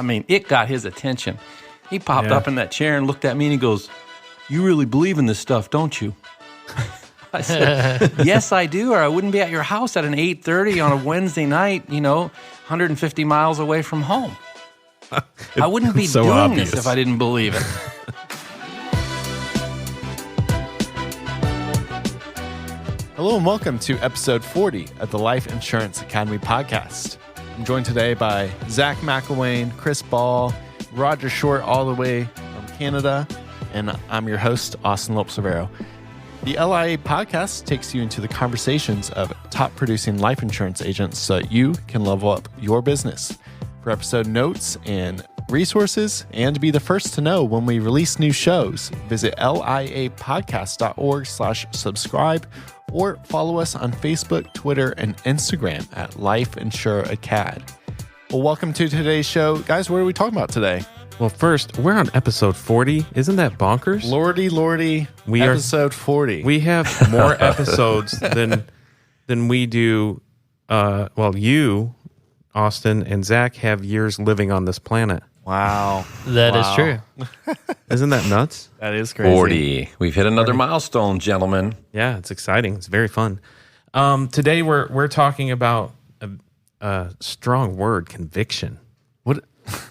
I mean, it got his attention. He popped up in that chair and looked at me and he goes, "You really believe in this stuff, don't you?" I said, "Yes, I do, or I wouldn't be at your house at an 8:30 on a Wednesday night, 150 miles away from home. I wouldn't be so doing obvious. this if I didn't believe it." Hello and welcome to episode 40 of the Life Insurance Academy podcast. I'm joined today by Zach McElwain, Chris Ball, Roger Short all the way from Canada, and I'm your host, Austin Lopes-Rivero. The LIA podcast takes you into the conversations of top producing life insurance agents so that you can level up your business. For episode notes and resources, and to be the first to know when we release new shows, visit liapodcast.org/subscribe or follow us on Facebook, Twitter, and Instagram at Life Insure Acad. Well, welcome to today's show. Guys, what are we talking about today? Well, first, we're on episode 40. Isn't that bonkers? Lordy, episode 40. We have more episodes than we do. You, Austin, and Zach have years living on this planet. Wow. That is true. Isn't that nuts? That is crazy. 40. We've hit another milestone, gentlemen. Yeah, it's exciting. It's very fun. Today we're talking about a strong word, conviction. What?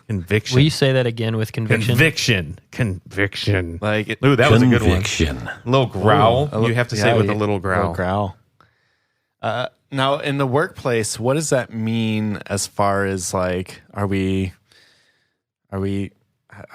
Conviction. Will you say that again with conviction? Conviction. Like, Ooh, that was a good one. Conviction. Little growl. You have to say it with a little growl. Now, in the workplace, what does that mean as far as like, are we, I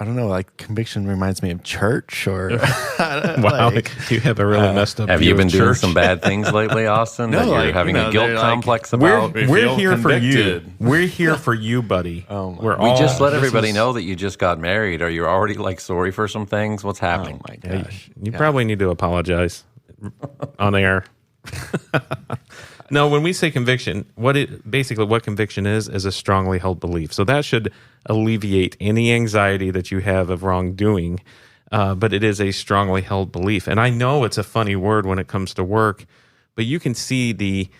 don't know, like conviction reminds me of church or. Wow, you have a really messed up Have view you been of doing church. some bad things lately, Austin? No, that you're like, having a guilt they're like, complex about? We're here for you. convicted. We're here for you, buddy. We just let everybody know that you just got married. Are you already like sorry for some things? What's happening? Oh my Yeah, gosh. you probably need to apologize on air. No, when we say conviction, what conviction is a strongly held belief. So that should alleviate any anxiety that you have of wrongdoing. But it is a strongly held belief. And I know it's a funny word when it comes to work, but you can see the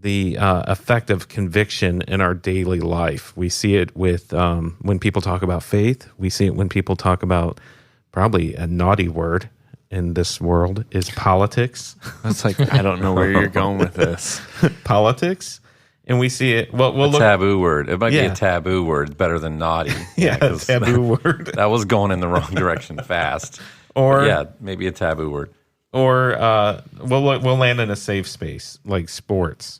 effect of conviction in our daily life. We see it with when people talk about faith. We see it when people talk about probably a naughty word in this world is politics. That's like, I don't know where you're going with this. Politics. And we see it. Well, we'll A look. taboo word. It might be a taboo word, better than naughty. Yeah, 'cause taboo word. That was going in the wrong direction fast. Or maybe a taboo word. Or we'll land in a safe space like sports.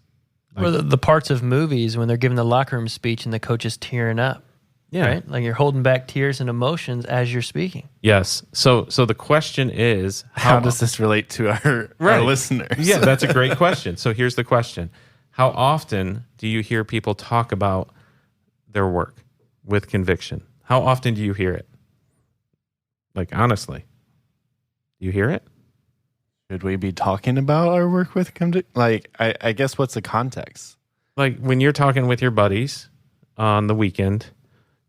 Or the parts of movies when they're giving the locker room speech and the coach is tearing up. Yeah. Right? Like you're holding back tears and emotions as you're speaking. Yes. So the question is, How does this relate to our listeners? Yeah, that's a great question. So here's the question. How often do you hear people talk about their work with conviction? How often do you hear it? Like, honestly, do you hear it? Should we be talking about our work with conviction? Like, I guess what's the context? Like when you're talking with your buddies on the weekend,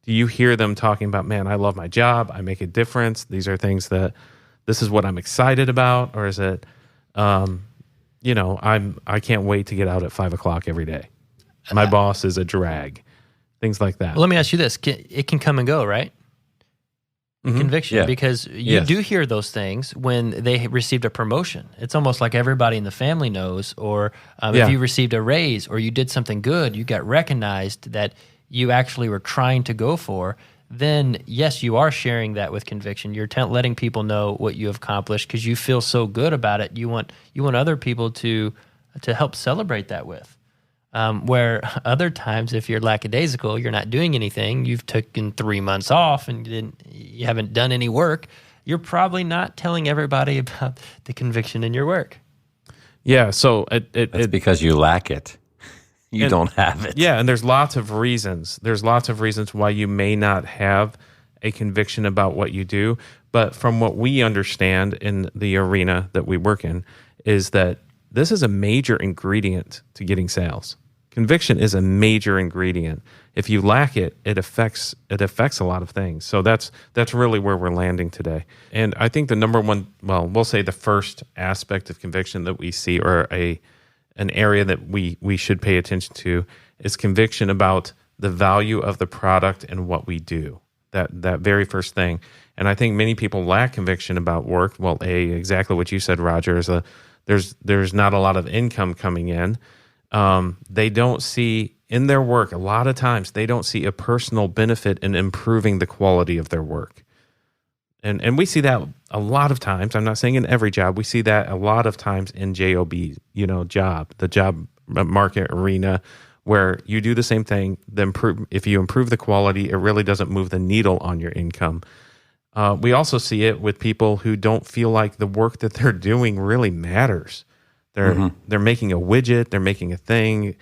do you hear them talking about, man, I love my job. I make a difference. These are things this is what I'm excited about. Or is it, I can't wait to get out at 5:00 every day. My boss is a drag. Things like that. Well, let me ask you this. It can come and go, right? Mhm. Conviction, Yeah. because you do hear those things when they received a promotion. It's almost like everybody in the family knows, or if you received a raise or you did something good, you got recognized that you actually were trying to go for, then yes, you are sharing that with conviction. You're letting people know what you have accomplished because you feel so good about it. You want other people to help celebrate that with. Where other times, if you're lackadaisical, you're not doing anything, you've taken 3 months off and you haven't done any work, you're probably not telling everybody about the conviction in your work. Yeah, so It's because you lack it. You don't have it. Yeah, and there's lots of reasons. There's lots of reasons why you may not have a conviction about what you do. But from what we understand in the arena that we work in, is that this is a major ingredient to getting sales. Conviction is a major ingredient. If you lack it, it affects a lot of things. So that's really where we're landing today. And I think the number one, we'll say the first aspect of conviction that we see, or an area that we should pay attention to, is conviction about the value of the product and what we do. That very first thing. And I think many people lack conviction about work. Well, exactly what you said, Roger, is there's not a lot of income coming in. They don't see in their work, a lot of times, they don't see a personal benefit in improving the quality of their work. And we see that a lot of times. I'm not saying in every job. We see that a lot of times in JOB, the job market arena, where you do the same thing. If you improve the quality, it really doesn't move the needle on your income. We also see it with people who don't feel like the work that they're doing really matters. They're making a widget, they're making a thing,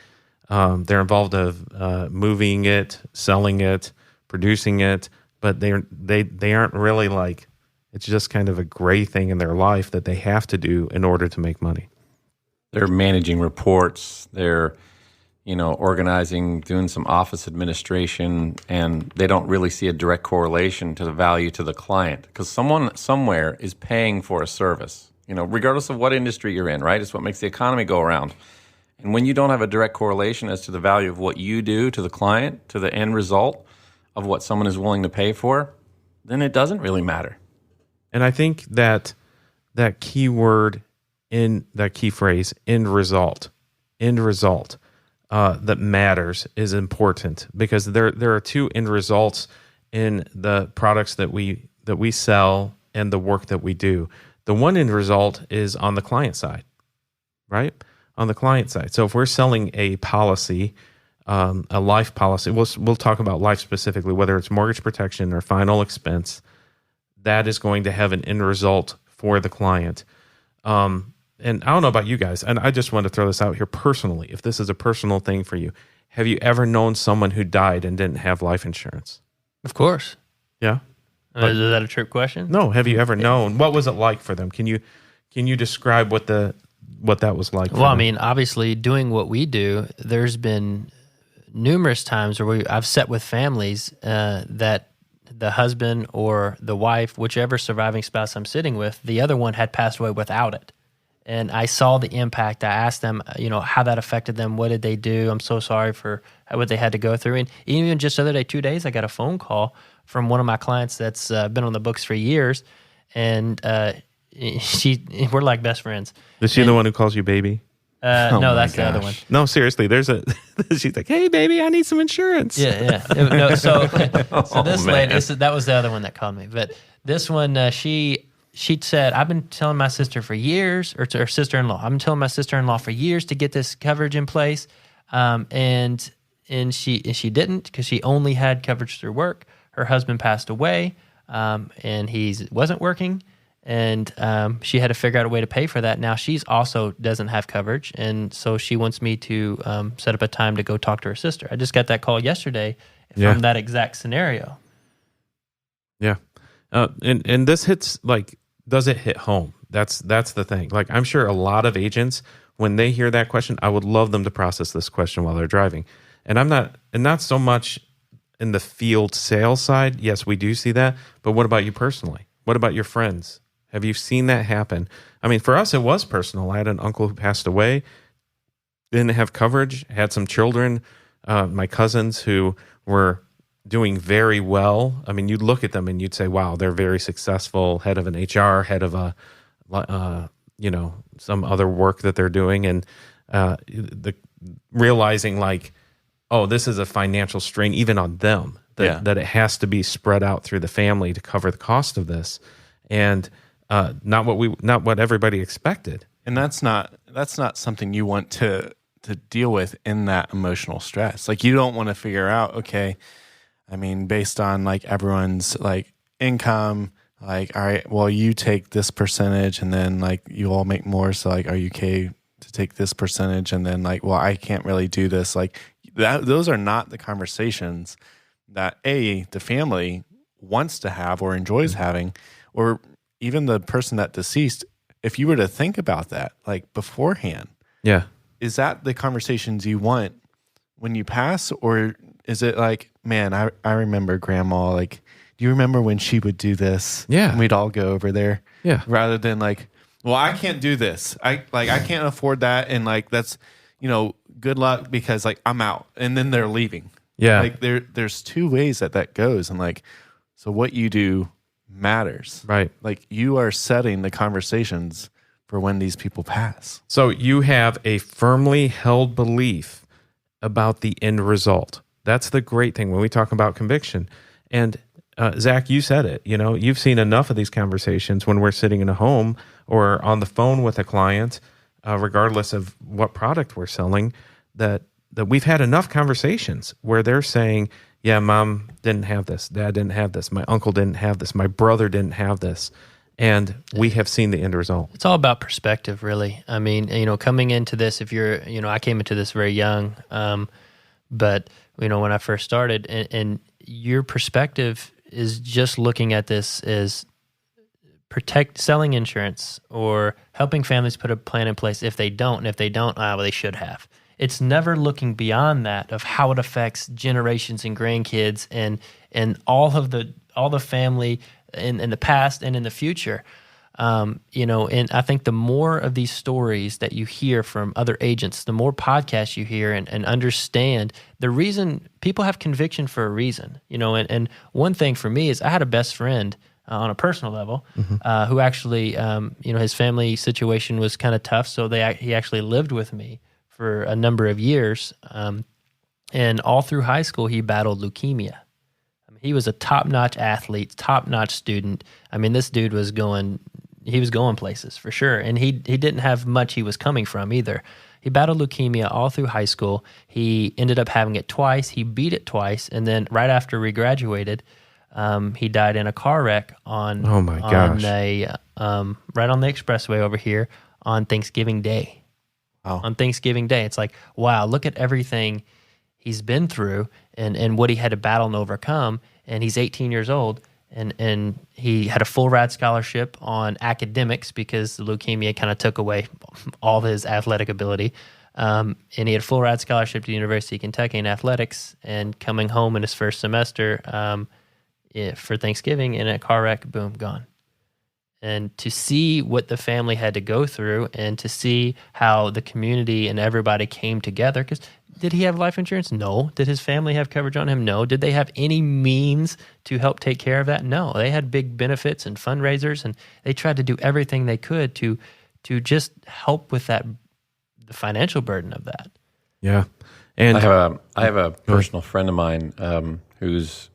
they're involved of moving it, selling it, producing it, but they aren't really like, it's just kind of a gray thing in their life that they have to do in order to make money. They're managing reports, they're organizing, doing some office administration, and they don't really see a direct correlation to the value to the client, because someone somewhere is paying for a service, regardless of what industry you're in, right? It's what makes the economy go around. And when you don't have a direct correlation as to the value of what you do to the client, to the end result of what someone is willing to pay for, then it doesn't really matter. And I think that key word in that key phrase, end result, that matters is important, because there are two end results in the products that we sell and the work that we do. The one end result is on the client side, right? On the client side. So if we're selling a policy, a life policy, we'll talk about life specifically, whether it's mortgage protection or final expense, that is going to have an end result for the client. And I don't know about you guys, and I just want to throw this out here personally. If this is a personal thing for you, have you ever known someone who died and didn't have life insurance? Of course. Yeah. Is that a trick question? No. Have you ever known? What was it like for them? Can you describe what that was like? Well, I mean, obviously, doing what we do, there's been numerous times where I've sat with families that the husband or the wife, whichever surviving spouse I'm sitting with, the other one had passed away without it. And I saw the impact. I asked them, how that affected them. What did they do? I'm so sorry for what they had to go through. And even just the other day, 2 days, I got a phone call from one of my clients that's been on the books for years. And we're like best friends. Is she the one who calls you baby? No, that's the other one. No, seriously, she's like, hey, baby, I need some insurance. Yeah. No, so this lady, that was the other one that called me. But this one, she said, I've been telling my sister for years, or to her sister-in-law, I've been telling my sister-in-law for years to get this coverage in place. And she didn't, because she only had coverage through work. Her husband passed away, and he wasn't working. And she had to figure out a way to pay for that. Now she's also doesn't have coverage, and so she wants me to set up a time to go talk to her sister. I just got that call yesterday from that exact scenario. Yeah, and this hits, like, does it hit home? That's the thing. Like, I'm sure a lot of agents, when they hear that question, I would love them to process this question while they're driving. And not so much in the field sales side. Yes, we do see that, but what about you personally? What about your friends? Have you seen that happen? I mean, for us, it was personal. I had an uncle who passed away, didn't have coverage, had some children, my cousins who were doing very well. I mean, you'd look at them and you'd say, wow, they're very successful, head of an HR, head of some other work that they're doing. And realizing, like, oh, this is a financial strain even on them, that it has to be spread out through the family to cover the cost of this. And not what everybody expected. And that's not something you want to deal with in that emotional stress. Like, you don't want to figure out, okay, I mean, based on like everyone's like income, like, all right, well, you take this percentage and then like you all make more. So like, are you okay to take this percentage? And then like, well, I can't really do this. Like those are not the conversations that the family wants to have or enjoys having, or even the person that deceased. If you were to think about that, like beforehand, is that the conversations you want when you pass? Or is it like, man, I remember grandma, like, do you remember when she would do this? Yeah. And we'd all go over there. Yeah. Rather than like, well, I can't do this. I can't afford that. And like, that's, good luck because like I'm out. And then they're leaving. Yeah. Like there's two ways that goes. And like, so what you do matters. Right. Like you are setting the conversations for when these people pass. So you have a firmly held belief about the end result. That's the great thing when we talk about conviction. And Zach, you said it. You know, you've seen enough of these conversations when we're sitting in a home or on the phone with a client, regardless of what product we're selling, that we've had enough conversations where they're saying, yeah, mom didn't have this, dad didn't have this, my uncle didn't have this, my brother didn't have this. And we have seen the end result. It's all about perspective, really. I mean, coming into this, if you're, I came into this very young, but, when I first started, and your perspective is just looking at this as selling insurance or helping families put a plan in place if they don't, and if they don't, well, they should have. It's never looking beyond that of how it affects generations and grandkids and all the family in the past and in the future. And I think the more of these stories that you hear from other agents, the more podcasts you hear and understand the reason people have conviction for a reason, and one thing for me is I had a best friend on a personal level, who actually, his family situation was kind of tough. So he actually lived with me for a number of years. And all through high school, he battled leukemia. He was a top-notch athlete, top-notch student. I mean, this dude was going places for sure. And he didn't have much he was coming from either. He battled leukemia all through high school. He ended up having it twice. He beat it twice. And then right after we graduated, he died in a car wreck on right on the expressway over here on Thanksgiving Day. Wow. On Thanksgiving Day. It's like, wow, look at everything he's been through and what he had to battle and overcome. And he's 18 years old, and he had a full ride scholarship on academics because the leukemia kind of took away all his athletic ability. And he had a full ride scholarship to the University of Kentucky in athletics, and coming home in his first semester for Thanksgiving in a car wreck, boom, gone. And to see what the family had to go through and to see how the community and everybody came together, because did he have life insurance? No. Did his family have coverage on him? No. Did they have any means to help take care of that? No. They had big benefits and fundraisers, and they tried to do everything they could to just help with the financial burden of that. Yeah. And I have a personal friend of mine whose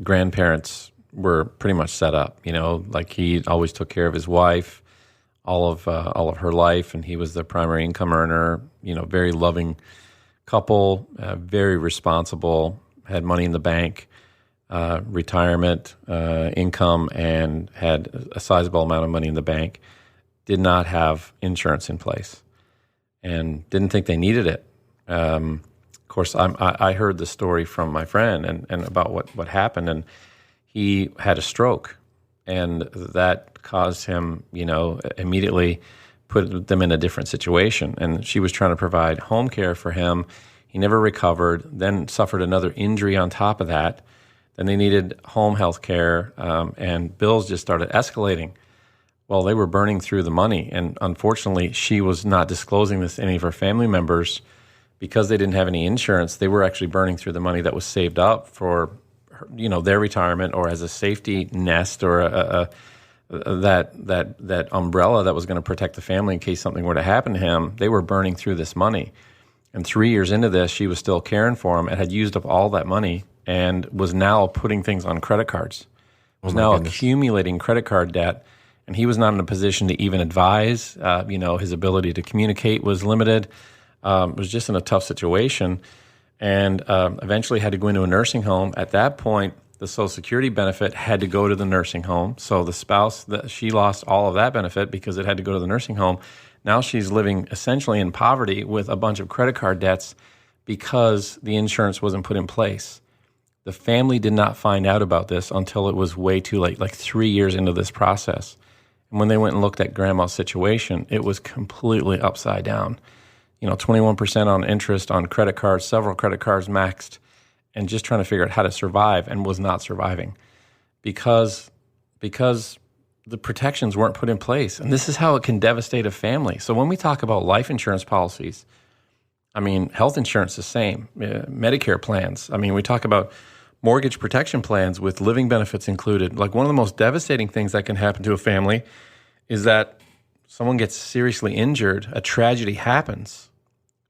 grandparents were pretty much set up. Like he always took care of his wife all of her life, and he was the primary income earner. Very loving couple, very responsible, had money in the bank, retirement income, and had a sizable amount of money in the bank. Did not have insurance in place, and didn't think they needed it. Of course, I heard the story from my friend and about what happened, and he had a stroke, and that caused him, immediately put them in a different situation. And she was trying to provide home care for him. He never recovered, then suffered another injury on top of that. Then they needed home health care, and bills just started escalating. Well, they were burning through the money, and unfortunately, she was not disclosing this to any of her family members because they didn't have any insurance. They were actually burning through the money that was saved up for their retirement or as a safety nest or that umbrella that was going to protect the family in case something were to happen to him. They were burning through this money. And 3 years into this, she was still caring for him and had used up all that money and was now putting things on credit cards. Was now accumulating credit card debt, and he was not in a position to even advise. His ability to communicate was limited. Was just in a tough situation. And eventually had to go into a nursing home. At that point, the Social Security benefit had to go to the nursing home. So the spouse, she lost all of that benefit because it had to go to the nursing home. Now she's living essentially in poverty with a bunch of credit card debts because the insurance wasn't put in place. The family did not find out about this until it was way too late, like 3 years into this process. And when they went and looked at grandma's situation, it was completely upside down. 21% on interest on credit cards, several credit cards maxed, and just trying to figure out how to survive, and was not surviving because the protections weren't put in place. And this is how it can devastate a family. So when we talk about life insurance policies, I mean, health insurance the same, Medicare plans. I mean, we talk about mortgage protection plans with living benefits included. Like one of the most devastating things that can happen to a family is that someone gets seriously injured, a tragedy happens,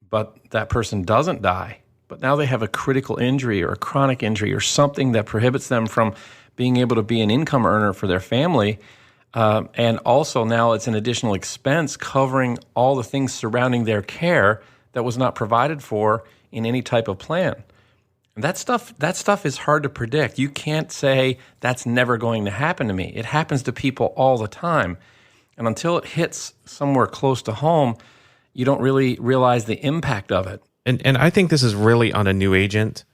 but that person doesn't die. But now they have a critical injury or a chronic injury or something that prohibits them from being able to be an income earner for their family. And also now it's an additional expense covering all the things surrounding their care that was not provided for in any type of plan. And that stuff is hard to predict. You can't say that's never going to happen to me. It happens to people all the time. And until it hits somewhere close to home, you don't really realize the impact of it. And I think this is really on a new agent.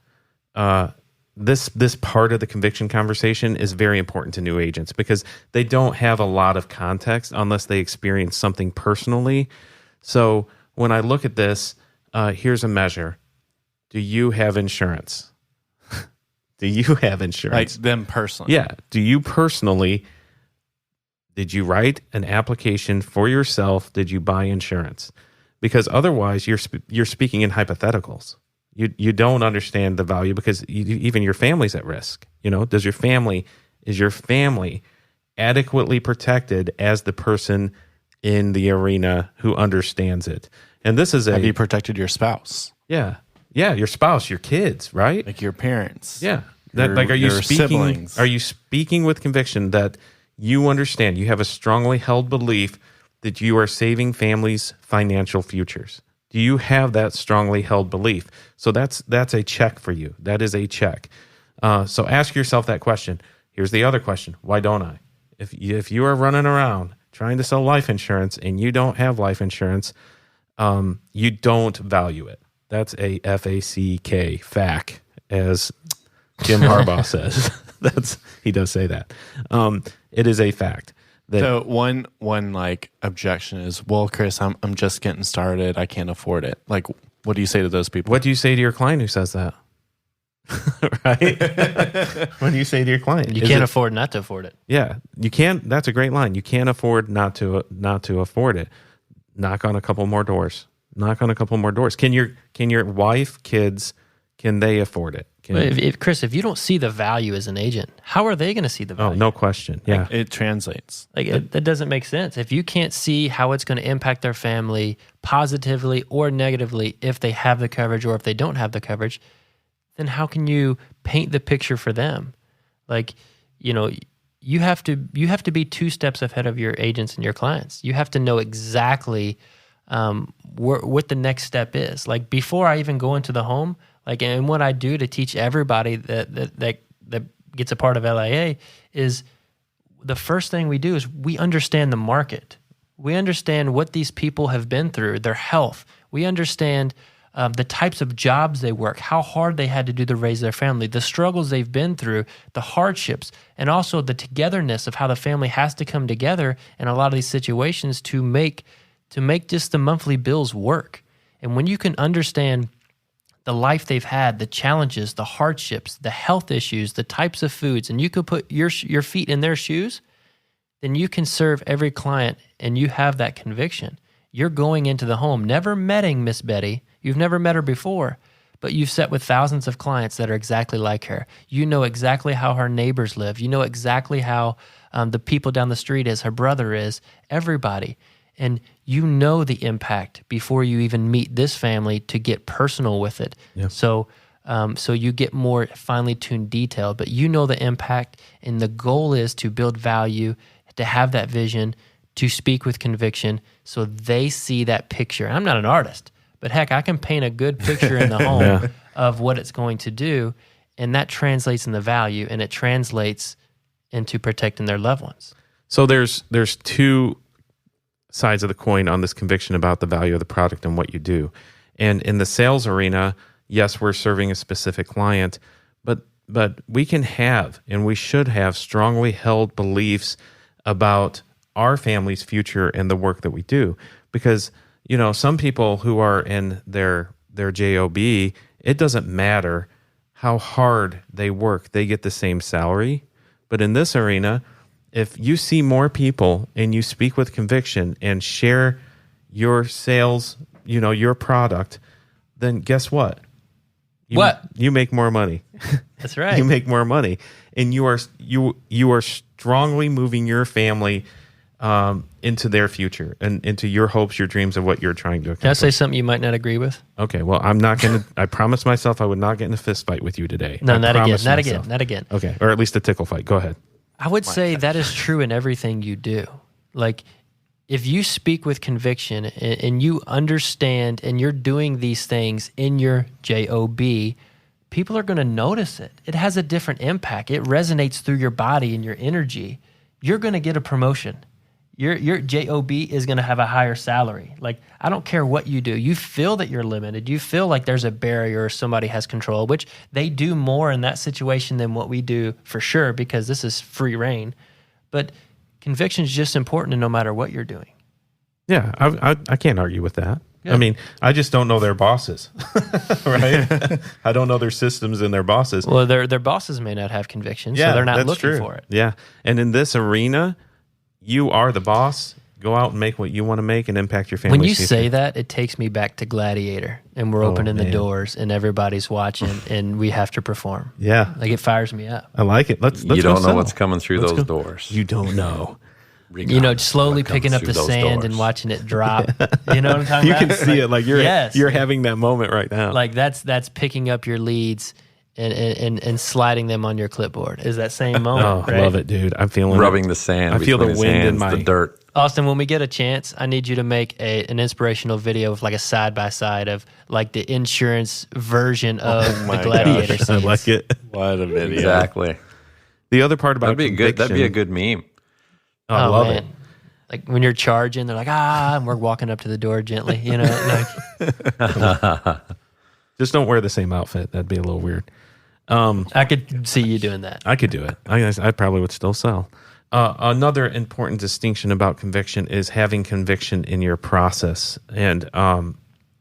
This part of the conviction conversation is very important to new agents because they don't have a lot of context unless they experience something personally. So when I look at this, here's a measure. Do you have insurance? Do you have insurance? Like them personally? Yeah. Do you personally, did you write an application for yourself? Did you buy insurance? Because otherwise you're speaking in hypotheticals. You don't understand the value because even your family's at risk. Is your family adequately protected as the person in the arena who understands it? And this is have you protected your spouse? Yeah, your spouse, your kids, right? Like your parents. Yeah. Are you speaking? Siblings. Are you speaking with conviction that you understand? You have a strongly held belief that you are saving families' financial futures. Do you have that strongly held belief? So that's a check for you. That is a check. So ask yourself that question. Here's the other question. Why don't I? If you are running around trying to sell life insurance and you don't have life insurance, you don't value it. That's a FACK, FAC, as Jim Harbaugh says. He does say that. It is a fact. So one like objection is, well, Chris, I'm just getting started. I can't afford it. Like, what do you say to those people? What do you say to your client who says that? Right? What do you say to your client? You can't afford not to afford it. Yeah, you can't. That's a great line. You can't afford not to afford it. Knock on a couple more doors. Can your wife, kids, can they afford it? Chris, if you don't see the value as an agent, how are they going to see the value? Oh, no question. Yeah. Like, it translates. That doesn't make sense. If you can't see how it's going to impact their family positively or negatively if they have the coverage or if they don't have the coverage, then how can you paint the picture for them? You have to be 2 steps ahead of your agents and your clients. You have to know exactly what the next step is. Like before I even go into the home, and what I do to teach everybody that gets a part of LIA is the first thing we do is we understand the market. We understand what these people have been through, their health. We understand the types of jobs they work, how hard they had to do to raise their family, the struggles they've been through, the hardships, and also the togetherness of how the family has to come together in a lot of these situations to make just the monthly bills work. And when you can understand the life they've had, the challenges, the hardships, the health issues, the types of foods, and you could put your feet in their shoes, then you can serve every client and you have that conviction. You're going into the home, never meeting Miss Betty. You've never met her before, but you've sat with thousands of clients that are exactly like her. You know exactly how her neighbors live. You know exactly how the people down the street is, her brother is, everybody. And you know the impact before you even meet this family to get personal with it. Yeah. So you get more finely tuned detail, but you know the impact, and the goal is to build value, to have that vision, to speak with conviction so they see that picture. I'm not an artist, but heck, I can paint a good picture in the home of what it's going to do, and that translates in the value, and it translates into protecting their loved ones. So there's 2 sides of the coin on this conviction about the value of the product and what you do. And in the sales arena, yes, we're serving a specific client, but we can have and we should have strongly held beliefs about our family's future and the work that we do. Because, some people who are in their job, it doesn't matter how hard they work, they get the same salary. But in this arena, if you see more people and you speak with conviction and share your sales, your product, then guess what? What? You make more money. That's right. You make more money, and you are strongly moving your family into their future and into your hopes, your dreams of what you're trying to accomplish. Can I say something you might not agree with? Okay, well, I'm not going to, I promised myself I would not get in a fist fight with you today. No, not again. promised Not myself. again. Not again. Okay, or at least a tickle fight. Go ahead. I would say that is true in everything you do. Like, if you speak with conviction and you understand and you're doing these things in your job, people are going to notice it. It has a different impact. It resonates through your body and your energy. You're going to get a promotion. Your job is going to have a higher salary. Like, I don't care what you do. You feel that you're limited. You feel like there's a barrier or somebody has control, which they do more in that situation than what we do for sure, because this is free reign. But conviction is just important no matter what you're doing. Yeah, I can't argue with that. Yeah. I mean, I just don't know their bosses, right? I don't know their systems and their bosses. Well, their bosses may not have conviction, so they're not that's looking true. for it. Yeah, and in this arena, you are the boss. Go out and make what you want to make and impact your family. When you say that, it takes me back to Gladiator, and we're opening the doors, and everybody's watching, and we have to perform. Yeah, Like, it fires me up. I like it. Let's You go don't know sell. what's coming through Let's those go. doors. You don't know. You know, slowly What comes picking up through the those sand doors. and watching it drop. You know what I'm talking You about? can see it like you're yes. you're having that moment right now. Like, that's picking up your leads and sliding them on your clipboard. Is that same moment? oh, right? love it, dude. I'm feeling Rubbing it. the sand. I feel the between his wind in hands, my the dirt. Austin, when we get a chance, I need you to make an inspirational video of like a side-by-side of like the insurance version of my the Gladiator gosh. I scenes. like it. What a video. Exactly. The other part about That'd be a good. That'd be a conviction- good meme. Oh, I love it. Like when you're charging, they're like, and we're walking up to the door gently, you know, like Just don't wear the same outfit. That'd be a little weird. I could see you doing that. I could do it. I probably would still sell. Another important distinction about conviction is having conviction in your process. And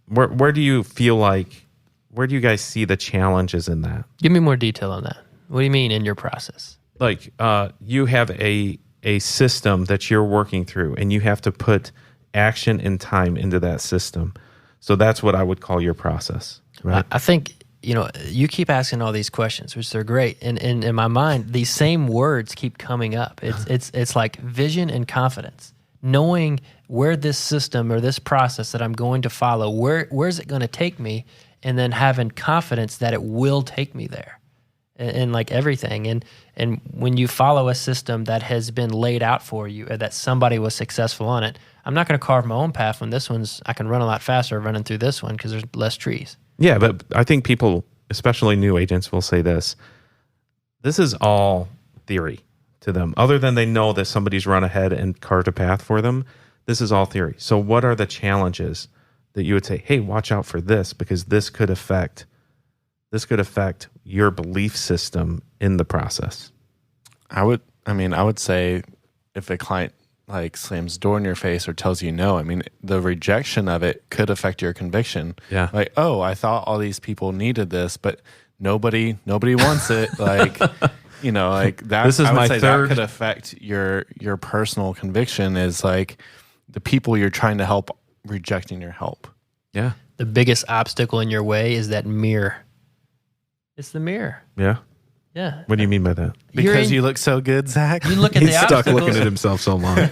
where do you feel like, where do you guys see the challenges in that? Give me more detail on that. What do you mean in your process? Like you have a system that you're working through, and you have to put action and time into that system. So that's what I would call your process, right? I think, you know, you keep asking all these questions, which they're great. And in my mind, these same words keep coming up. It's like vision and confidence, knowing where this system or this process that I'm going to follow, where's it going to take me, and then having confidence that it will take me there. And like everything. And when you follow a system that has been laid out for you, or that somebody was successful on it, I'm not going to carve my own path when this one's, I can run a lot faster running through this one because there's less trees. Yeah, but I think people, especially new agents, will say this. This is all theory to them. Other than they know that somebody's run ahead and carved a path for them, this is all theory. So what are the challenges that you would say, hey, watch out for this, because this could affect your belief system in the process? I would say if a client like slams the door in your face or tells you no, I mean, the rejection of it could affect your conviction. Yeah. Like, oh, I thought all these people needed this, but nobody wants it. Like, you know, like that. This is I would my say third- that could affect your personal conviction, is like the people you're trying to help rejecting your help. Yeah. The biggest obstacle in your way is that mirror. It's the mirror. Yeah. Yeah. What do you mean by that? You're Because in- you look so good, Zach. You look at He's the stuck obstacles. looking at himself so long.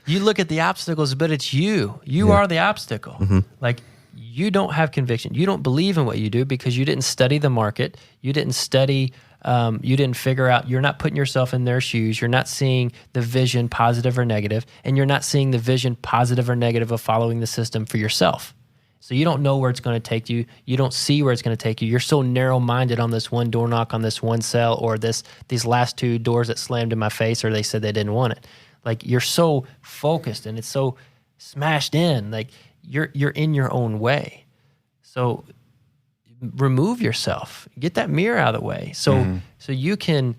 You look at the obstacles, but it's you. You are the obstacle. Like, you don't have conviction. You don't believe in what you do because you didn't study the market. You didn't study, you didn't figure out, you're not putting yourself in their shoes. You're not seeing the vision, positive or negative, and you're not seeing the vision, positive or negative, of following the system for yourself. So you don't know where it's going to take you. You don't see where it's going to take you. You're so narrow-minded on this one door knock, on this one sale, or these last two doors that slammed in my face, or they said they didn't want it. Like, you're so focused and it's so smashed in. Like, you're in your own way. So remove yourself. Get that mirror out of the way. So you can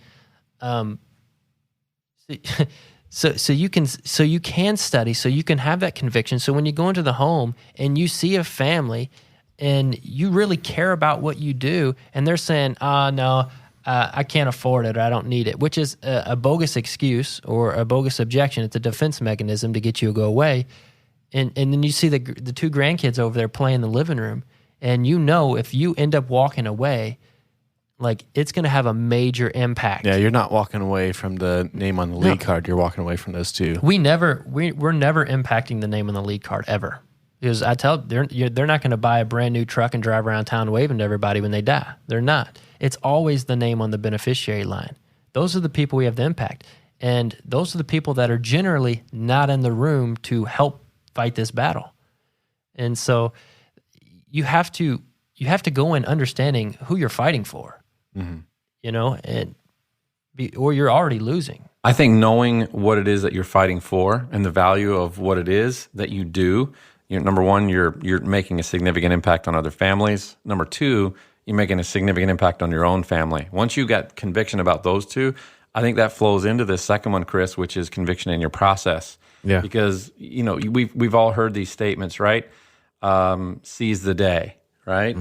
So you can study, so you can have that conviction. So when you go into the home and you see a family and you really care about what you do, and they're saying, no, I can't afford it, or I don't need it, which is a bogus excuse or a bogus objection. It's a defense mechanism to get you to go away. And then you see the two grandkids over there playing in the living room, And if you end up walking away, like it's going to have a major impact. Yeah, you're not walking away from the name on the lead card. You're walking away from those two. We're never impacting the name on the lead card ever. Because I tell they're not going to buy a brand new truck and drive around town waving to everybody when they die. They're not. It's always the name on the beneficiary line. Those are the people we have to impact. And those are the people that are generally not in the room to help fight this battle. And so you have to go in understanding who you're fighting for, or you're already losing. I think knowing what it is that you're fighting for and the value of what it is that you do, number one, you're making a significant impact on other families. Number two, you're making a significant impact on your own family. Once you got conviction about those two, I think that flows into the second one, Chris, which is conviction in your process. Yeah. Because we've all heard these statements, right? Seize the day, right?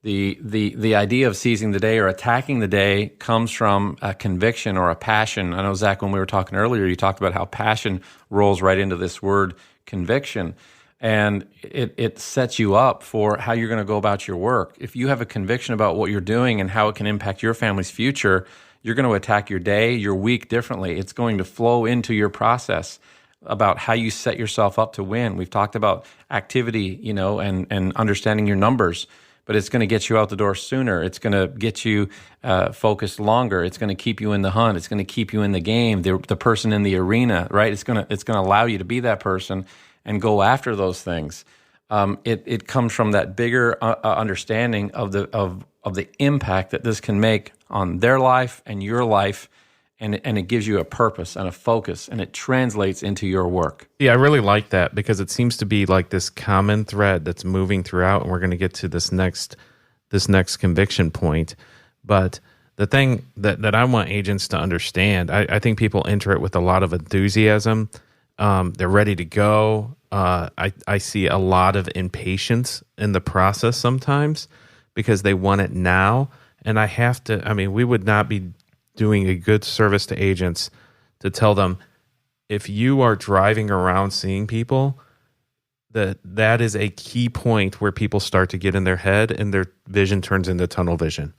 The idea of seizing the day or attacking the day comes from a conviction or a passion. I know, Zach, when we were talking earlier, you talked about how passion rolls right into this word conviction. And it sets you up for how you're going to go about your work. If you have a conviction about what you're doing and how it can impact your family's future, you're going to attack your day, your week differently. It's going to flow into your process about how you set yourself up to win. We've talked about activity, and understanding your numbers, but it's going to get you out the door sooner. It's going to get you focused longer. It's going to keep you in the hunt. It's going to keep you in the game, the person in the arena, right? It's going to allow you to be that person and go after those things. It comes from that bigger understanding of the impact that this can make on their life and your life, and it gives you a purpose and a focus, and it translates into your work. Yeah, I really like that because it seems to be like this common thread that's moving throughout, and we're going to get to this next conviction point. But the thing that I want agents to understand, I think people enter it with a lot of enthusiasm. They're ready to go. I see a lot of impatience in the process sometimes because they want it now. And we would not be doing a good service to agents to tell them, if you are driving around seeing people, that is a key point where people start to get in their head and their vision turns into tunnel vision.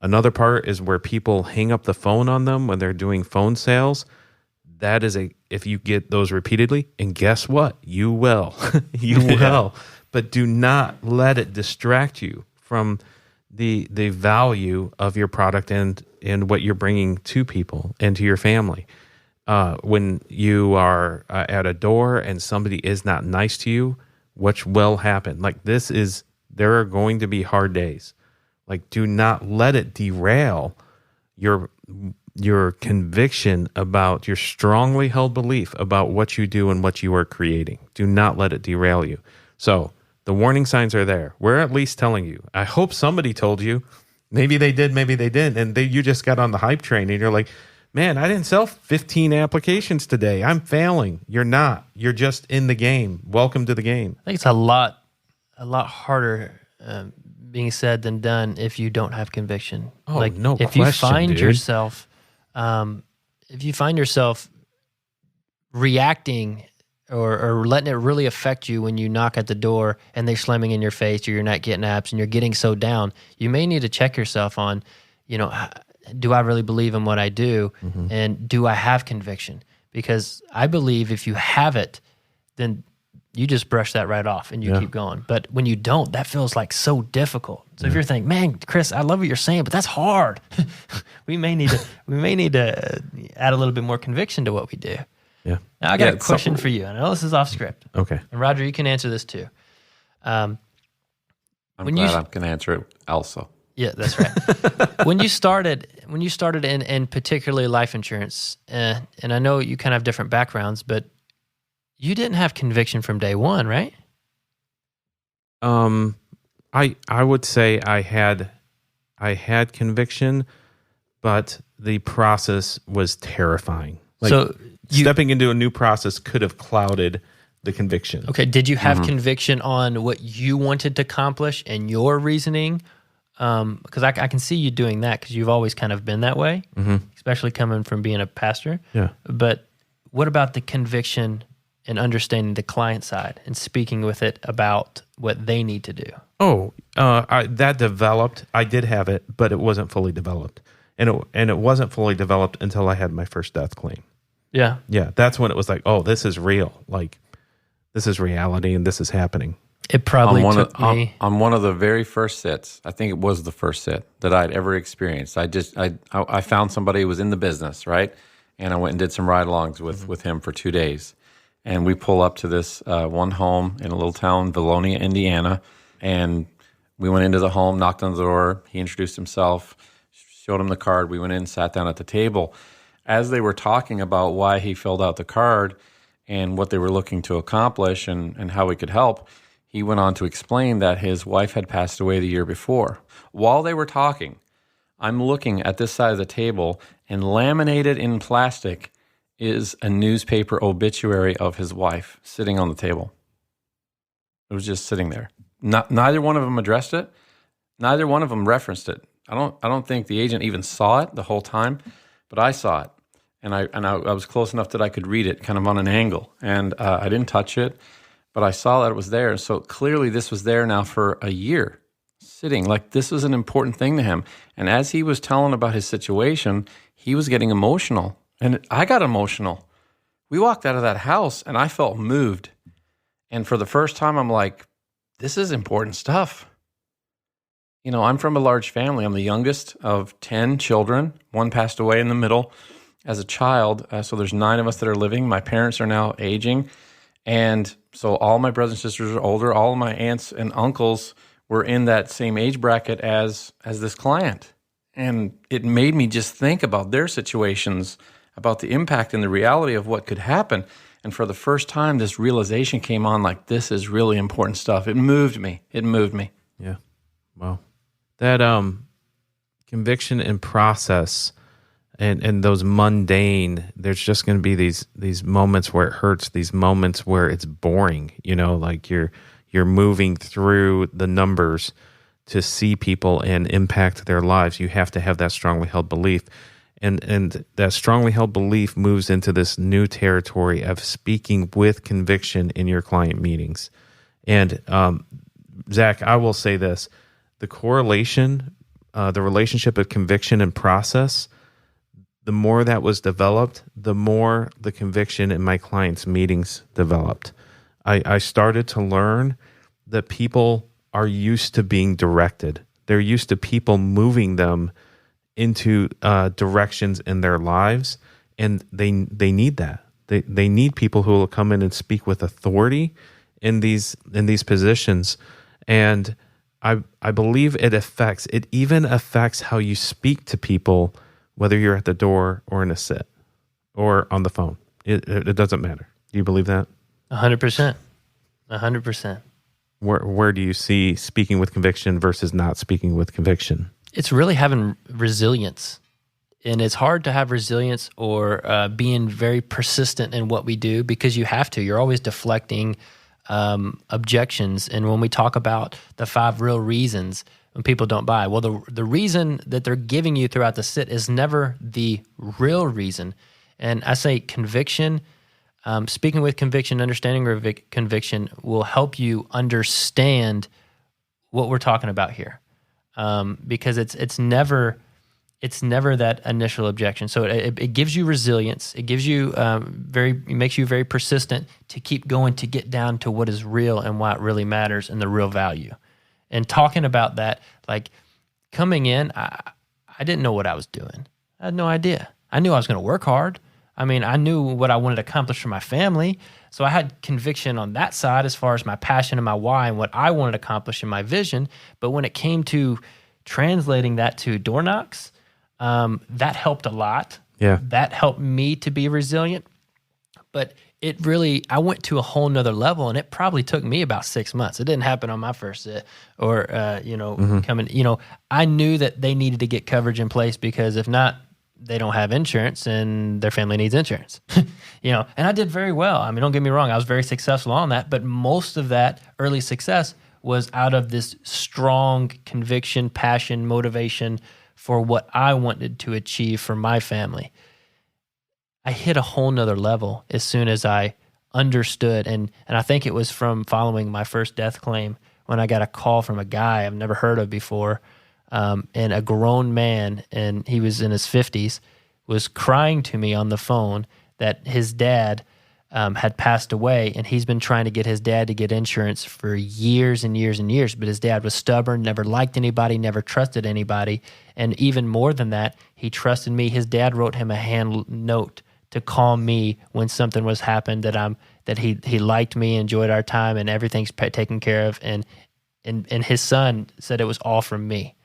Another part is where people hang up the phone on them when they're doing phone sales. That is if you get those repeatedly, and guess what? You will. You will. But do not let it distract you from the value of your product and what you're bringing to people and to your family. When you are at a door and somebody is not nice to you, which will happen. There are going to be hard days. Do not let it derail your conviction about your strongly held belief about what you do and what you are creating. Do not let it derail you. So the warning signs are there. We're at least telling you. I hope somebody told you. Maybe they did, maybe they didn't. And you just got on the hype train and you're like, man, I didn't sell 15 applications today. I'm failing. You're not. You're just in the game. Welcome to the game. I think it's a lot harder being said than done if you don't have conviction. Oh, no if question, you find dude. yourself, reacting or letting it really affect you when you knock at the door and they're slamming in your face, or you're not getting apps and you're getting so down, you may need to check yourself on, do I really believe in what I do? Mm-hmm. And do I have conviction? Because I believe if you have it, then you just brush that right off and you keep going. But when you don't, that feels like so difficult. So if you're thinking, man, Chris, I love what you're saying, but that's hard. we may need to add a little bit more conviction to what we do. Yeah. Now I got a question for you. I know this is off script. Okay. And Roger, you can answer this too. I'm glad I'm going to answer it also. Yeah, that's right. When you started in particularly life insurance, and I know you kind of have different backgrounds, but you didn't have conviction from day one, right? I would say I had conviction, but the process was terrifying. Stepping into a new process could have clouded the conviction. Okay, did you have conviction on what you wanted to accomplish and your reasoning? Because I can see you doing that because you've always kind of been that way, especially coming from being a pastor. Yeah. But what about the conviction and understanding the client side and speaking with it about what they need to do? That developed. I did have it, but it wasn't fully developed. And it wasn't fully developed until I had my first death claim. Yeah. Yeah, that's when it was like, oh, this is real. Like, this is reality and this is happening. It probably took me. On one of the very first sits, I think it was the first sit that I'd ever experienced. I found somebody who was in the business, right? And I went and did some ride-alongs with him for 2 days. And we pull up to this one home in a little town, Vilonia, Indiana. And we went into the home, knocked on the door. He introduced himself, showed him the card. We went in, sat down at the table. As they were talking about why he filled out the card and what they were looking to accomplish and how we could help, he went on to explain that his wife had passed away the year before. While they were talking, I'm looking at this side of the table, and laminated in plastic is a newspaper obituary of his wife sitting on the table. It was just sitting there. Neither one of them addressed it. Neither one of them referenced it. I don't think the agent even saw it the whole time, but I saw it, and I was close enough that I could read it kind of on an angle, and I didn't touch it. But I saw that it was there. So clearly this was there now for a year, sitting. Like, this was an important thing to him. And as he was telling about his situation, he was getting emotional. And I got emotional. We walked out of that house and I felt moved. And for the first time, I'm like, this is important stuff. You know, I'm from a large family. I'm the youngest of 10 children. One passed away in the middle as a child. So there's 9 of us that are living. My parents are now aging. And so all my brothers and sisters are older. All of my aunts and uncles were in that same age bracket as this client. And it made me just think about their situations, about the impact and the reality of what could happen. And for the first time, this realization came on, like, this is really important stuff. It moved me. Yeah. Wow. That conviction and process and those mundane, there's just going to be these moments where it hurts, these moments where it's boring, you know, like you're moving through the numbers to see people and impact their lives. You have to have that strongly held belief. And that strongly held belief moves into this new territory of speaking with conviction in your client meetings. And Zach, I will say this, the correlation, the relationship of conviction and process, the more that was developed, the more the conviction in my clients' meetings developed. I started to learn that people are used to being directed. They're used to people moving them into directions in their lives, and they need that. They need people who will come in and speak with authority in these positions. And I believe it even affects how you speak to people, whether you're at the door or in a sit or on the phone. It doesn't matter. Do you believe that? 100%. 100%. Where do you see speaking with conviction versus not speaking with conviction? It's really having resilience. And it's hard to have resilience or being very persistent in what we do, because you have to. You're always deflecting objections. And when we talk about the 5 real reasons when people don't buy, well, the reason that they're giving you throughout the sit is never the real reason. And I say conviction, speaking with conviction, understanding conviction will help you understand what we're talking about here, because it's never that initial objection. So it gives you resilience. It gives you it makes you very persistent to keep going, to get down to what is real and why it really matters and the real value. And talking about that, like coming in, I didn't know what I was doing. I had no idea. I knew I was going to work hard. I mean, I knew what I wanted to accomplish for my family. So I had conviction on that side as far as my passion and my why and what I wanted to accomplish in my vision. But when it came to translating that to door knocks, that helped a lot. Yeah. That helped me to be resilient. But I went to a whole nother level, and it probably took me about 6 months. It didn't happen on my first sit or, coming, I knew that they needed to get coverage in place, because if not, they don't have insurance and their family needs insurance, and I did very well. I mean, don't get me wrong. I was very successful on that, but most of that early success was out of this strong conviction, passion, motivation for what I wanted to achieve for my family. I hit a whole nother level as soon as I understood. And I think it was from following my first death claim when I got a call from a guy I've never heard of before, and a grown man, and he was in his 50s, was crying to me on the phone that his dad had passed away, and he's been trying to get his dad to get insurance for years and years and years, but his dad was stubborn, never liked anybody, never trusted anybody, and even more than that, he trusted me. His dad wrote him a hand note to call me when something was happened, that he liked me, enjoyed our time, and everything's taken care of, and his son said it was all from me.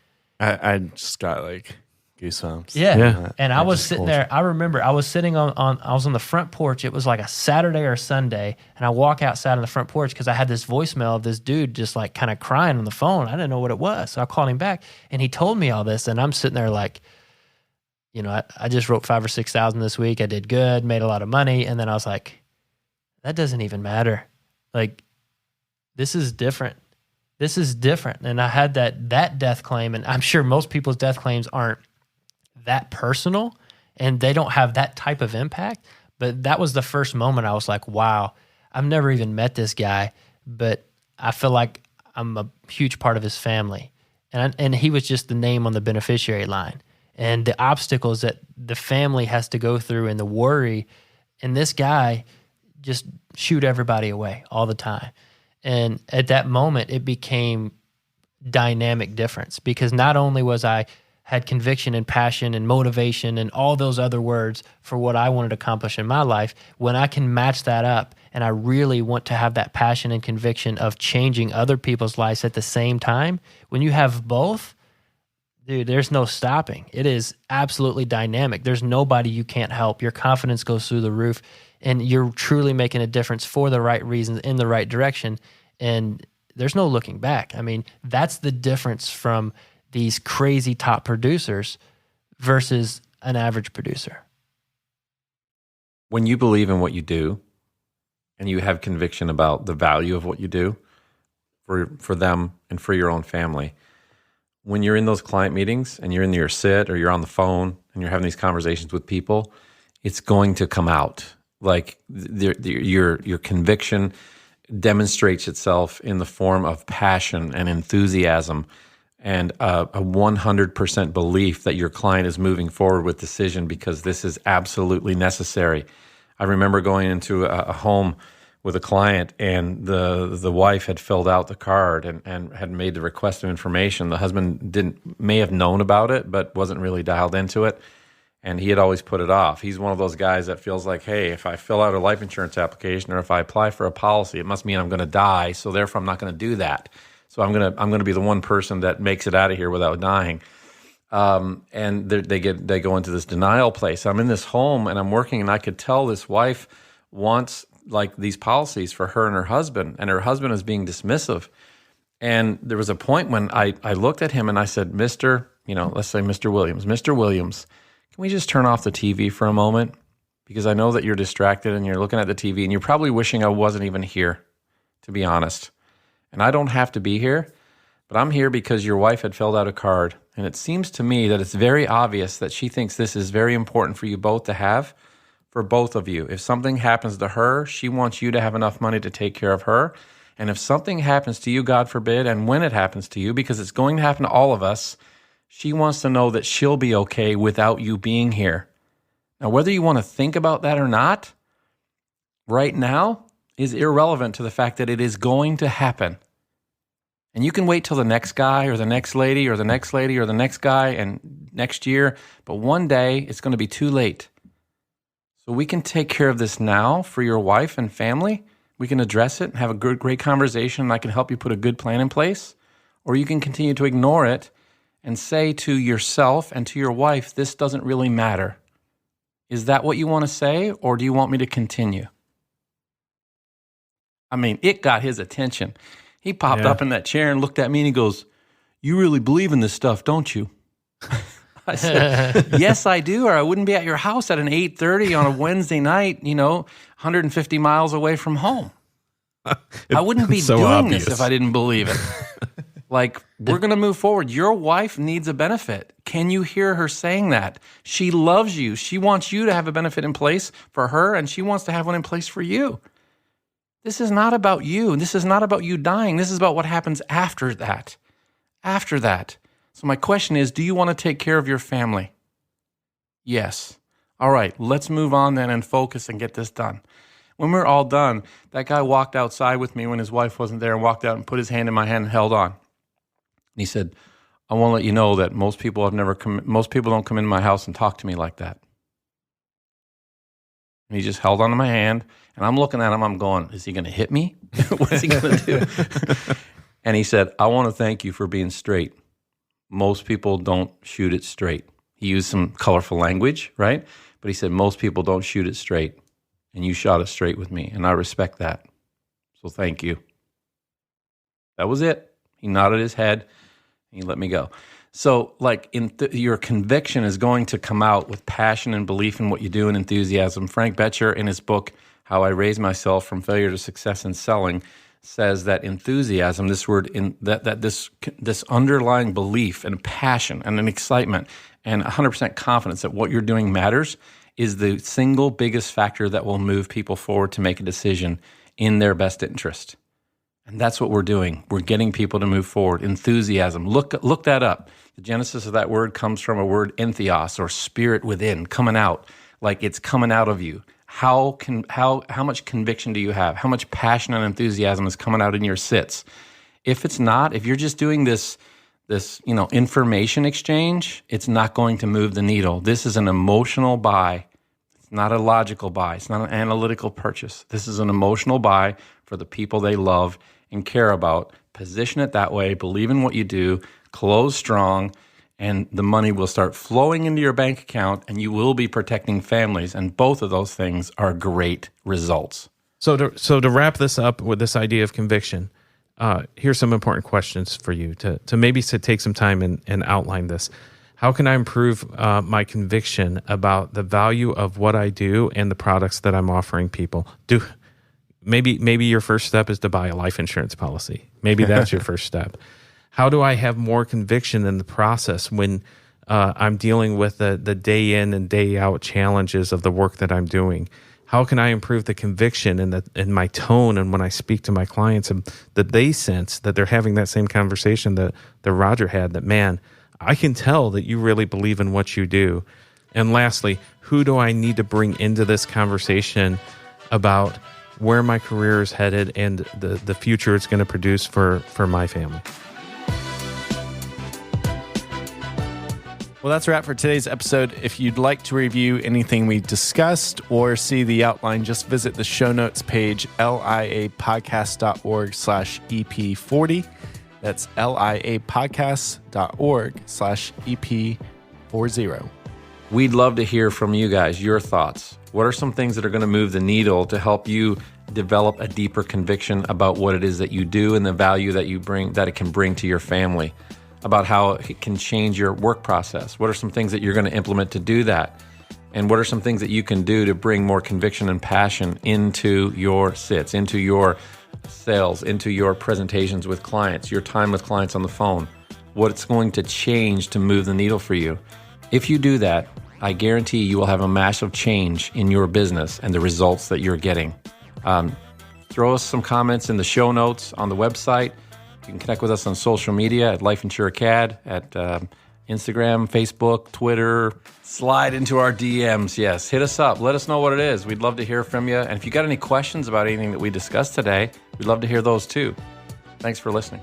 I just got like goosebumps. Yeah. And I was sitting there. I remember I was sitting I was on the front porch. It was like a Saturday or a Sunday. And I walk outside on the front porch because I had this voicemail of this dude just like kind of crying on the phone. I didn't know what it was. So I called him back and he told me all this. And I'm sitting there like, I just wrote 5,000 or 6,000 this week. I did good, made a lot of money. And then I was like, that doesn't even matter. Like, this is different. This is different. And I had that death claim, and I'm sure most people's death claims aren't that personal and they don't have that type of impact. But that was the first moment I was like, wow, I've never even met this guy, but I feel like I'm a huge part of his family. And he was just the name on the beneficiary line. And the obstacles that the family has to go through and the worry, and this guy just shoot everybody away all the time. And at that moment, it became dynamic difference because not only was I had conviction and passion and motivation and all those other words for what I wanted to accomplish in my life, when I can match that up and I really want to have that passion and conviction of changing other people's lives at the same time, when you have both, dude, there's no stopping. It is absolutely dynamic. There's nobody you can't help. Your confidence goes through the roof, and you're truly making a difference for the right reasons in the right direction. And there's no looking back. I mean, that's the difference from these crazy top producers versus an average producer. When you believe in what you do and you have conviction about the value of what you do for them and for your own family, when you're in those client meetings and you're in your sit or you're on the phone and you're having these conversations with people, it's going to come out. Like your conviction demonstrates itself in the form of passion and enthusiasm and a 100% belief that your client is moving forward with decision because this is absolutely necessary. I remember going into a home with a client, and the wife had filled out the card and had made the request of information. The husband may have known about it, but wasn't really dialed into it. And he had always put it off. He's one of those guys that feels like, hey, if I fill out a life insurance application or if I apply for a policy, it must mean I'm going to die. So therefore, I'm not going to do that. So I'm going to be the one person that makes it out of here without dying. And they go into this denial place. I'm in this home and I'm working, and I could tell this wife wants like these policies for her and her husband is being dismissive. And there was a point when I looked at him and I said, let's say Mr. Williams, can we just turn off the TV for a moment? Because I know that you're distracted and you're looking at the TV and you're probably wishing I wasn't even here, to be honest. And I don't have to be here, but I'm here because your wife had filled out a card. And it seems to me that it's very obvious that she thinks this is very important for you both to have, for both of you. If something happens to her, she wants you to have enough money to take care of her. And if something happens to you, God forbid, and when it happens to you, because it's going to happen to all of us, she wants to know that she'll be okay without you being here. Now, whether you want to think about that or not, right now is irrelevant to the fact that it is going to happen. And you can wait till the next guy or the next lady or the next lady or the next guy and next year, but one day it's going to be too late. So we can take care of this now for your wife and family. We can address it and have a great conversation, and I can help you put a good plan in place. Or you can continue to ignore it and say to yourself and to your wife, this doesn't really matter. Is that what you want to say, or do you want me to continue? I mean, it got his attention. He popped up in that chair and looked at me and he goes, you really believe in this stuff, don't you? I said, yes, I do, or I wouldn't be at your house at an 8:30 on a Wednesday night, 150 miles away from home. I wouldn't be so doing this if I didn't believe it. Like, we're going to move forward. Your wife needs a benefit. Can you hear her saying that? She loves you. She wants you to have a benefit in place for her, and she wants to have one in place for you. This is not about you. This is not about you dying. This is about what happens after that. After that. So my question is, do you want to take care of your family? Yes. All right, let's move on then and focus and get this done. When we're all done, that guy walked outside with me when his wife wasn't there and walked out and put his hand in my hand and held on. And he said, I want to let you know that most people don't come into my house and talk to me like that. And he just held onto my hand, and I'm looking at him, I'm going, is he going to hit me? What is he going to do? And he said, I want to thank you for being straight. Most people don't shoot it straight. He used some colorful language, right? But he said, most people don't shoot it straight. And you shot it straight with me, and I respect that. So thank you. That was it. He nodded his head, and he let me go. So like your conviction is going to come out with passion and belief in what you do and enthusiasm. Frank Betcher, in his book, How I Raised Myself from Failure to Success in Selling, says that enthusiasm, this word, this underlying belief and passion and an excitement and 100% confidence that what you're doing matters is the single biggest factor that will move people forward to make a decision in their best interest. And that's what we're doing. We're getting people to move forward. Enthusiasm. Look that up. The genesis of that word comes from a word entheos, or spirit within, coming out, like it's coming out of you. How much conviction do you have? How much passion and enthusiasm is coming out in your sits? If it's not, if you're just doing this information exchange, it's not going to move the needle. This is an emotional buy. It's not a logical buy. It's not an analytical purchase. This is an emotional buy for the people they love and care about. Position it that way, believe in what you do, close strong, and the money will start flowing into your bank account, and you will be protecting families. And both of those things are great results. So to wrap this up with this idea of conviction, here's some important questions for you to maybe take some time and outline this. How can I improve my conviction about the value of what I do and the products that I'm offering people? Maybe your first step is to buy a life insurance policy. Maybe that's your first step. How do I have more conviction in the process when I'm dealing with the day in and day out challenges of the work that I'm doing? How can I improve the conviction in my tone and when I speak to my clients, and that they sense that they're having that same conversation that Roger had, that, man, I can tell that you really believe in what you do. And lastly, who do I need to bring into this conversation about where my career is headed and the future it's going to produce for my family? Well, that's a wrap for today's episode. If you'd like to review anything we discussed or see the outline, just visit the show notes page, liapodcast.org/EP40. That's liapodcast.org/EP40. We'd love to hear from you guys, your thoughts. What are some things that are going to move the needle to help you develop a deeper conviction about what it is that you do and the value that you bring, that it can bring to your family? About how it can change your work process. What are some things that you're going to implement to do that? And what are some things that you can do to bring more conviction and passion into your sits, into your sales, into your presentations with clients, your time with clients on the phone? What's going to change to move the needle for you? If you do that, I guarantee you will have a massive change in your business and the results that you're getting. Throw us some comments in the show notes on the website. You can connect with us on social media at Life Insure Acad, at Instagram, Facebook, Twitter. Slide into our DMs. Yes, hit us up. Let us know what it is. We'd love to hear from you. And if you got any questions about anything that we discussed today, we'd love to hear those too. Thanks for listening.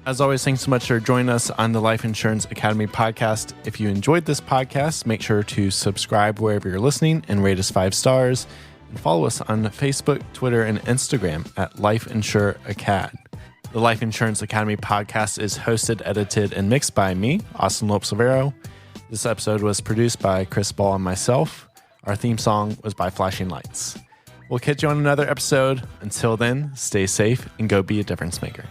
As always, thanks so much for joining us on the Life Insurance Academy podcast. If you enjoyed this podcast, make sure to subscribe wherever you're listening and rate us 5 stars. And follow us on Facebook, Twitter, and Instagram at Life Insure Acad. The Life Insurance Academy podcast is hosted, edited, and mixed by me, Austin Lopes-Olvero. This episode was produced by Chris Ball and myself. Our theme song was by Flashing Lights. We'll catch you on another episode. Until then, stay safe and go be a difference maker.